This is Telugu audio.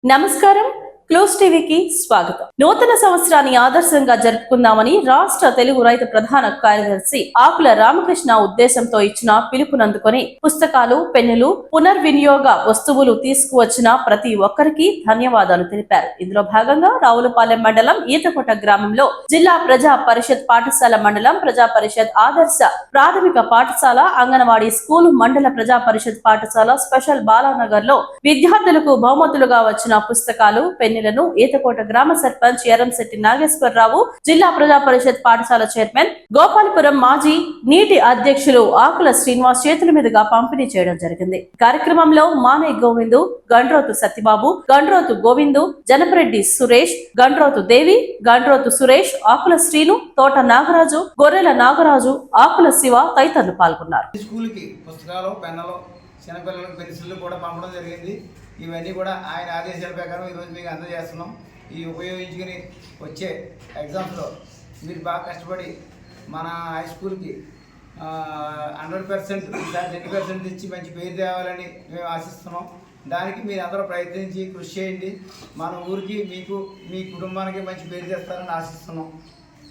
నమస్కారం. క్లోజ్ టీవీకి స్వాగతం. నూతన సంవత్సరాన్ని ఆదర్శంగా జరుపుకుందామని రాష్ట్ర తెలుగు రైతు ప్రధాన కార్యదర్శి ఆకుల రామకృష్ణ ఉద్దేశంతో ఇచ్చిన పిలుపునందుకొని పుస్తకాలు, పెన్నులు, పునర్వినియోగ వస్తువులు తీసుకువచ్చిన ప్రతి ఒక్కరికి ధన్యవాదాలు తెలిపారు. ఇందులో భాగంగా రావులపాలెం మండలం ఈతకొట గ్రామంలో జిల్లా ప్రజా పరిషత్ పాఠశాల, మండలం ప్రజా పరిషత్ ఆదర్శ ప్రాథమిక పాఠశాల, అంగన్వాడీ స్కూల్, మండల ప్రజా పరిషత్ పాఠశాల, స్పెషల్ బాలానగర్ లో విద్యార్థులకు బహుమతులుగా వచ్చిన పుస్తకాలు, పెన్నులను ఈతకోట గ్రామ సర్పంచ్ ఎర్రంశెట్టి నాగేశ్వరరావు, జిల్లా ప్రజా పరిషత్ పాఠశాల చైర్మన్, గోపాలపురం మాజీ నీటి అధ్యక్షులు ఆకుల శ్రీనివాస్ చేతుల మీదుగా పంపిణీ చేయడం జరిగింది. కార్యక్రమంలో మానే గోవిందు, గండ్రోతు సత్యబాబు, గండ్రోతు గోవిందు, జనపరెడ్డి సురేష్, గండ్రోతు దేవి, గండ్రోతు సురేష్, ఆకుల శ్రీను, తోట నాగరాజు, గొర్రెల నాగరాజు, ఆకుల శివ తదితరులు పాల్గొన్నారు. పుస్తకాలు, పెన్నులు, చిన్నపిల్లలకు పెన్సిళ్ళు కూడా పంపడం జరిగింది. ఇవన్నీ కూడా ఆయన ఆదేశాల ప్రకారం ఈరోజు మీకు అందజేస్తున్నాం. ఈ ఉపయోగించుకుని వచ్చే ఎగ్జామ్స్లో మీరు బాగా కష్టపడి మన హై స్కూల్కి 100% 20% ఇచ్చి మంచి పేరు తేవాలని మేము ఆశిస్తున్నాం. దానికి మీరు అందరూ ప్రయత్నించి కృషి చేయండి. మన ఊరికి, మీకు, మీ కుటుంబానికి మంచి పేరు తెస్తారని ఆశిస్తున్నాం.